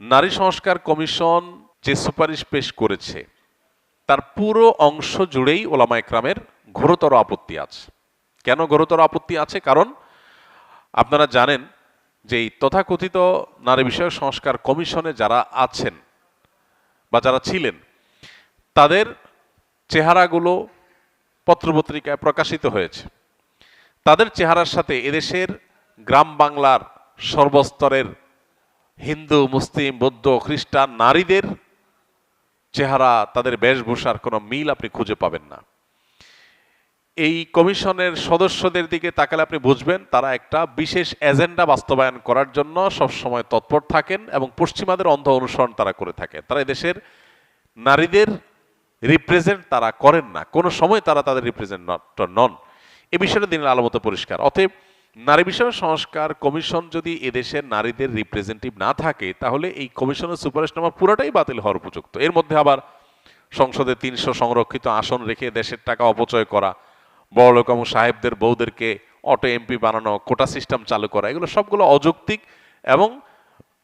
নারী সংস্কার কমিশন যে সুপারিশ পেশ করেছে তার পুরো অংশ জুড়েই ওলামা একরামের ঘোরতর আপত্তি আছে। কেন ঘোরতর আপত্তি আছে? কারণ আপনারা জানেন যে এই তথাকথিত নারী বিষয়ক সংস্কার কমিশনে যারা আছেন বা যারা ছিলেন তাদের চেহারাগুলো পত্রপত্রিকায় প্রকাশিত হয়েছে। তাদের চেহারার সাথে এদেশের গ্রাম বাংলার সর্বস্তরের হিন্দু, মুসলিম, বৌদ্ধ, খ্রিস্টান নারীদের চেহারা, তাদের বেশভূষার কোনো মিল আপনি খুঁজে পাবেন না। এই কমিশনের সদস্যদের দিকে তাকালে আপনি বুঝবেন তারা একটা বিশেষ এজেন্ডা বাস্তবায়ন করার জন্য সবসময় তৎপর থাকেন এবং পশ্চিমাদের অন্ধ অনুসরণ তারা করে থাকেন। তারা এদেশের নারীদের রিপ্রেজেন্ট তারা করেন না, কোনো সময় তারা তাদের রিপ্রেজেন্টেটর নন। এ বিষয়টা দিনের আলো মতো পরিষ্কার। অতএব নারী বিষয়ক সংস্কার কমিশন যদি এদেশের নারীদের রিপ্রেজেন্টেটিভ না থাকে তাহলে এই কমিশনের সুপারিশনামা পুরোটাই বাতিল হওয়ার উপযুক্ত। এর মধ্যে আবার সংসদে 300 সংরক্ষিত আসন রেখে দেশের টাকা অপচয় করা, বড়লোক এবং সাহেবদের বউদেরকে অটো এমপি বানানো, কোটা সিস্টেম চালু করা, এগুলো সবগুলো অযৌক্তিক এবং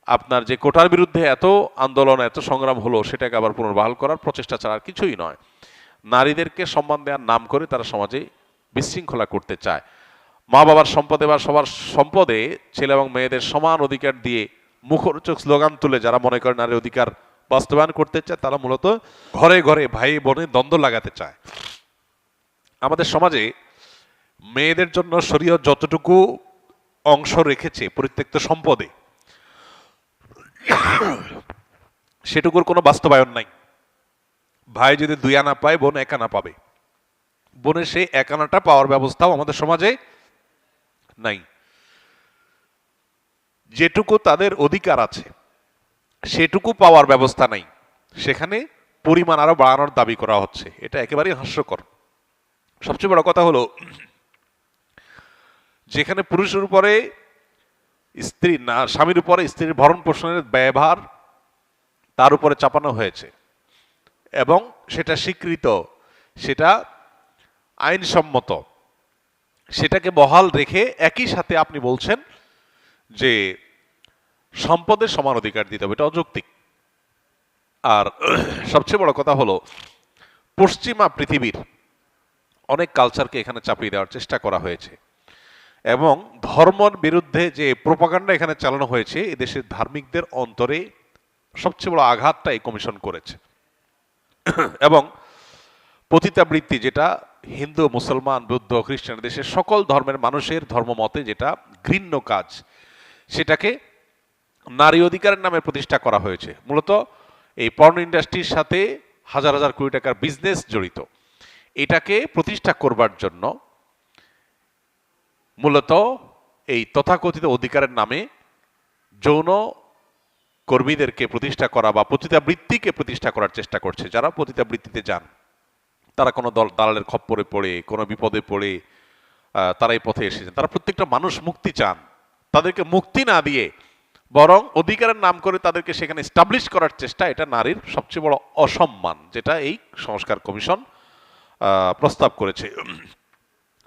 আপনার যে কোটার বিরুদ্ধে এত আন্দোলন, এত সংগ্রাম হলো সেটাকে আবার পুনর্বহাল করার প্রচেষ্টা ছাড়া আর কিছুই নয়। নারীদেরকে সম্মান দেওয়ার নাম করে তারা সমাজে বিশৃঙ্খলা করতে চায়। মা বাবার সম্পদে বা সবার সম্পদে ছেলে এবং মেয়েদের সমান অধিকার দিয়ে মুখরোচক স্লোগান তুলে যারা মনে করে নারীর অধিকার বাস্তবায়ন করতে চায় তারা মূলত ঘরে ঘরে ভাই বোনে দ্বন্দ্ব লাগাতে চায়। আমাদের সমাজে মেয়েদের জন্য শরীয়ত যতটুকু অংশ রেখেছে পরিত্যক্ত সম্পদে, সেটুকুর কোনো বাস্তবায়ন নাই। ভাই যদি 2 আনা পায়, বোন 1 আনা পাবে। বোনের সেই 1 আনাটা পাওয়ার ব্যবস্থাও আমাদের সমাজে নাই। যেটুকু তাদের অধিকার আছে সেটুকু পাওয়ার ব্যবস্থা নাই, সেখানে পরিমাণ আরো বাড়ানোর দাবি করা হচ্ছে। এটা একেবারেই হাস্যকর। সবচেয়ে বড় কথা হলো, যেখানে পুরুষের উপরে স্ত্রী না, স্বামীর উপরে স্ত্রীর ভরণ পোষণের ব্যয়ভার তার উপরে চাপানো হয়েছে এবং সেটা স্বীকৃত, সেটা আইনসম্মত, সেটাকে বহাল রেখে একই সাথে আপনি বলছেন যে সম্পদের সমান অধিকার দিতে হবে, এটা অযৌক্তিক। আর সবচেয়ে বড় কথা হলো, পশ্চিমা পৃথিবীর অনেক কালচারকে এখানে চাপিয়ে দেওয়ার চেষ্টা করা হয়েছে এবং ধর্মের বিরুদ্ধে যে প্রোপাগান্ডা এখানে চালানো হয়েছে এদেশের ধার্মিকদের অন্তরে সবচেয়ে বড় আঘাতটা এই কমিশন করেছে। এবং পতিতাবৃত্তি, যেটা হিন্দু, মুসলমান, বৌদ্ধ, খ্রিস্টান দেশের সকল ধর্মের মানুষের ধর্মমতে যেটা ঘৃণ্য কাজ, সেটাকে নারী অধিকারের নামে প্রতিষ্ঠা করা হয়েছে। মূলত এই পর্ন ইন্ডাস্ট্রির সাথে হাজার হাজার কোটি টাকার বিজনেস জড়িত। এটাকে প্রতিষ্ঠা করবার জন্য মূলত এই তথাকথিত অধিকারের নামে যৌন কর্মীদেরকে প্রতিষ্ঠা করা বা পতিতাবৃত্তিকে প্রতিষ্ঠা করার চেষ্টা করছে। যারা পতিতাবৃত্তিতে যান তারা কোনো দালালের খপ্পরে পড়ে, কোনো বিপদে পড়ে তারা এই পথে এসেছেন। তারা প্রত্যেকটা মানুষ মুক্তি চান। তাদেরকে মুক্তি না দিয়ে বরং অধিকারের নাম করে তাদেরকে সেখানে এস্টাবলিশ করার চেষ্টা, এটা নারীর সবচেয়ে বড় অসম্মান, যেটা এই সংস্কার কমিশন প্রস্তাব করেছে।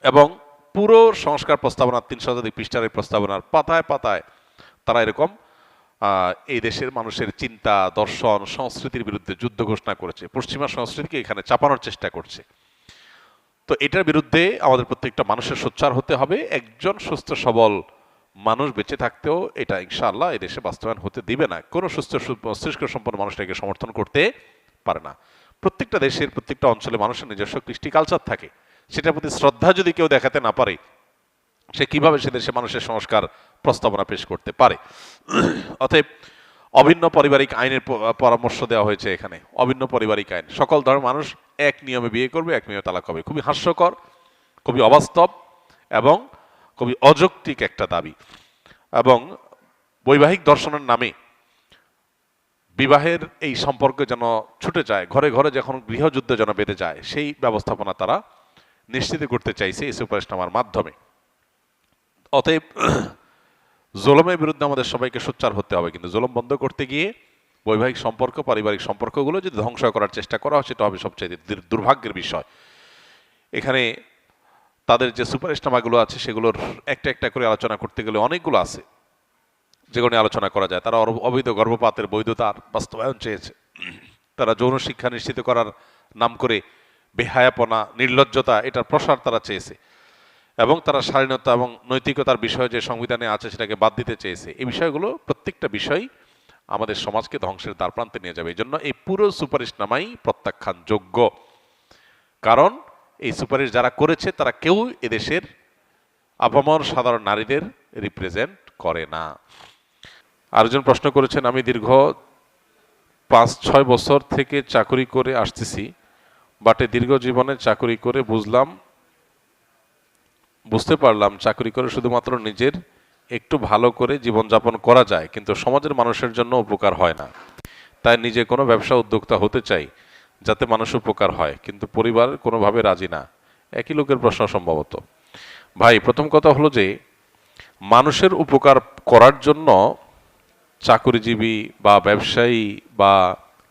এবং পুরো সংস্কার প্রস্তাবনার 300 শতাধিক পৃষ্ঠার এই প্রস্তাবনার পাতায় পাতায় তারা এরকম এই দেশের মানুষের চিন্তা, দর্শন, সংস্কৃতির বিরুদ্ধে যুদ্ধ ঘোষণা করেছে, পশ্চিমা সংস্কৃতিকে এখানে চাপানোর চেষ্টা করছে। তো এটার বিরুদ্ধে আমাদের প্রত্যেকটা মানুষের সোচ্চার হতে হবে। একজন সুস্থ সবল মানুষ বেঁচে থাকতেও এটা ইনশাআল্লাহ এই দেশে বাস্তবায়ন হতে দিবে না। কোনো সুস্থ মস্তিষ্ক সম্পন্ন মানুষটাকে সমর্থন করতে পারে না। প্রত্যেকটা দেশের প্রত্যেকটা অঞ্চলে মানুষের নিজস্ব কৃষ্টি কালচার থাকে, সেটার প্রতি শ্রদ্ধা যদি কেউ দেখাতে না পারে, সে কিভাবে সে দেশে মানুষের সংস্কার প্রস্তাবনা পেশ করতে পারে? অতএব অভিন্ন পারিবারিক আইনের পরামর্শ দেওয়া হয়েছে এখানে। অভিন্ন পারিবারিক আইন, সকল ধর্মের মানুষ এক নিয়মে বিয়ে করবে, এক নিয়মে তালাক হবে। খুবই হাস্যকর, খুবই অবাস্তব এবং খুবই অযৌক্তিক একটা দাবি। এবং বৈবাহিক দর্শনের নামে বিবাহের এই সম্পর্ক যেন ছুটে যায়, ঘরে ঘরে যখন গৃহযুদ্ধ যেন বেঁধে যায়, সেই ব্যবস্থাপনা তারা নিশ্চিত করতে চাইছে এই সুপারিশনামার মাধ্যমে। অতএব জুলুমের বিরুদ্ধে আমাদের সবাইকে সোচ্চার হতে হবে, কিন্তু জুলুম বন্ধ করতে গিয়ে বৈবাহিক সম্পর্ক, পারিবারিক সম্পর্কগুলো যদি ধ্বংস করার চেষ্টা করা হয় সেটা হবে সবচেয়ে দুর্ভাগ্যের বিষয়। এখানে তাদের যে সুপারিশনামাগুলো আছে সেগুলোর একটা একটা করে আলোচনা করতে গেলে অনেকগুলো আছে। যেগুলো নিয়ে আলোচনা করা যায়। তারা অবৈধ গর্ভপাতের বৈধতার বাস্তবায়ন চেয়েছে, তারা যৌন শিক্ষা নিশ্চিত করার নাম করে বেহায়াপনা, নির্লজ্জতা এটার প্রসার তারা চেয়েছে, এবং তারা স্বাধীনতা এবং নৈতিকতার বিষয় যে সংবিধানে আছে সেটাকে বাদ দিতে চেয়েছে। এই বিষয়গুলো প্রত্যেকটা বিষয় আমাদের সমাজকে ধ্বংসের দ্বারপ্রান্তে নিয়ে যাবে। এই জন্য এই পুরো সুপারিশনামাই প্রত্যাখ্যান যোগ্য, কারণ এই সুপারিশ যারা করেছে তারা কেউ এদেশের আপামর সাধারণ নারীদের রিপ্রেজেন্ট করে না। আরেকজন প্রশ্ন করেছেন, আমি দীর্ঘ 5-6 বছর থেকে চাকরি করে আসতেছি, বাট দীর্ঘ জীবনে চাকরি করে বুঝতে পারলাম চাকরি করে শুধুমাত্র নিজের একটু ভালো করে জীবনযাপন করা যায়, কিন্তু সমাজের মানুষের জন্য উপকার হয় না। তাই নিজে কোনো ব্যবসা উদ্যোক্তা হতে চাই যাতে মানুষ উপকার হয়, কিন্তু পরিবার কোনোভাবে রাজি না। একই লোকের প্রশ্ন সম্ভবত। ভাই, প্রথম কথা হলো যে মানুষের উপকার করার জন্য চাকরিজীবী বা ব্যবসায়ী বা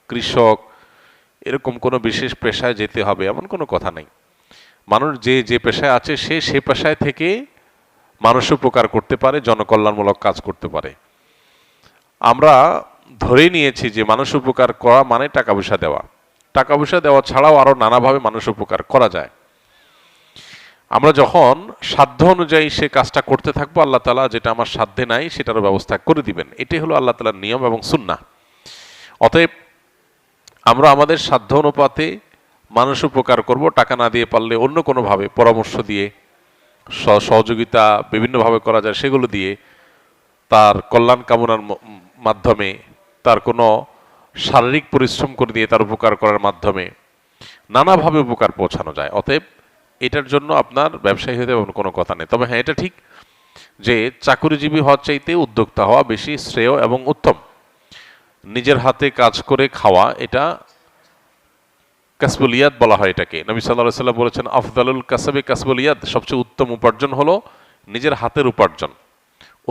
কৃষক এরকম কোনো বিশেষ পেশায় যেতে হবে এমন কোনো কথা নেই। মানুষ যে পেশায় আছে সে পেশায় থেকে মানুষ উপকার করতে পারে, জনকল্যাণমূলক কাজ করতে পারে। আমরা ধরেই নিয়েছি যে মানুষ উপকার করা মানে টাকা পয়সা দেওয়া। টাকা পয়সা দেওয়া ছাড়াও আরো নানাভাবে মানুষ উপকার করা যায়। আমরা যখন সাধ্য অনুযায়ী সে কাজটা করতে থাকবো, আল্লাহ তাআলা যেটা আমার সাধ্যে নাই সেটারও ব্যবস্থা করে দিবেন। এটাই হলো আল্লাহ তাআলার নিয়ম এবং সুন্নাহ। অতএব আমরা আমাদের সাধ্য অনুপাতে মানুষ উপকার করব, টাকা না দিয়ে পারলে অন্য কোনোভাবে পরামর্শ দিয়ে, সহযোগিতা বিভিন্নভাবে করা যায় সেগুলো দিয়ে, তার কল্যাণ কামনার মাধ্যমে, তার কোনো শারীরিক পরিশ্রম করে দিয়ে তার উপকার করার মাধ্যমে নানাভাবে উপকার পৌঁছানো যায়। অতএব এটার জন্য আপনার ব্যবসায়ী হতে এমন কোনো কথা নেই। তবে হ্যাঁ, এটা ঠিক যে চাকুরিজীবী হওয়ার চাইতে উদ্যোক্তা হওয়া বেশি শ্রেয় এবং উত্তম। নিজের হাতে কাজ করে খাওয়া, এটা কাসবুল ইয়াদ বলা হয় এটাকে। নবী সাল্লাল্লাহু আলাইহি ওয়াসাল্লাম বলেছেন, আফদালুল কাসবি কাসবুল ইয়াদ, সবচেয়ে উত্তম উপার্জন হলো নিজের হাতের উপার্জন।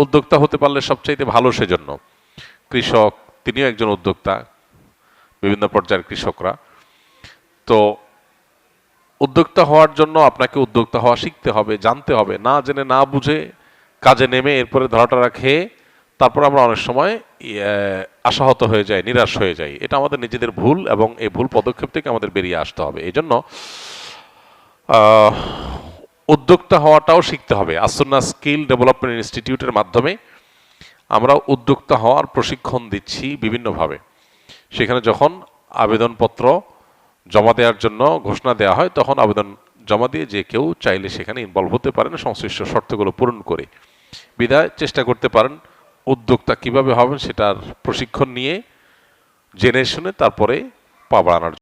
উদ্যোক্তা হতে পারলে সবচাইতে ভালো। সেজন্য কৃষক, তিনিও একজন উদ্যোক্তা, বিভিন্ন পর্যায়ের কৃষকরা। তো উদ্যোক্তা হওয়ার জন্য আপনাকে উদ্যোক্তা হওয়া শিখতে হবে, জানতে হবে। না জেনে না বুঝে কাজে নেমে এরপরে ধরাটা খেয়ে তারপর আমরা অনেক সময় আশাহত হয়ে যাই, নিরাশ হয়ে যাই। এটা আমাদের নিজেদের ভুল, এবং এই ভুল পদক্ষেপ থেকে আমাদের বেরিয়ে আসতে হবে। এই জন্য উদ্যোক্তা হওয়াটাও শিখতে হবে। আসুন্নাহ স্কিল ডেভেলপমেন্ট ইনস্টিটিউটের মাধ্যমে আমরা উদ্যোক্তা হওয়ার প্রশিক্ষণ দিচ্ছি বিভিন্নভাবে। সেখানে যখন আবেদনপত্র জমা দেওয়ার জন্য ঘোষণা দেওয়া হয়, তখন আবেদন জমা দিয়ে যে কেউ চাইলে সেখানে ইনভলভ হতে পারেন সংশ্লিষ্ট শর্তগুলো পূরণ করে। বিধায় চেষ্টা করতে পারেন উদ্যোক্তা কিভাবে হবেন সেটার প্রশিক্ষণ নিয়ে জেনে শুনে তারপরে পা বাড়ানোর জন্য।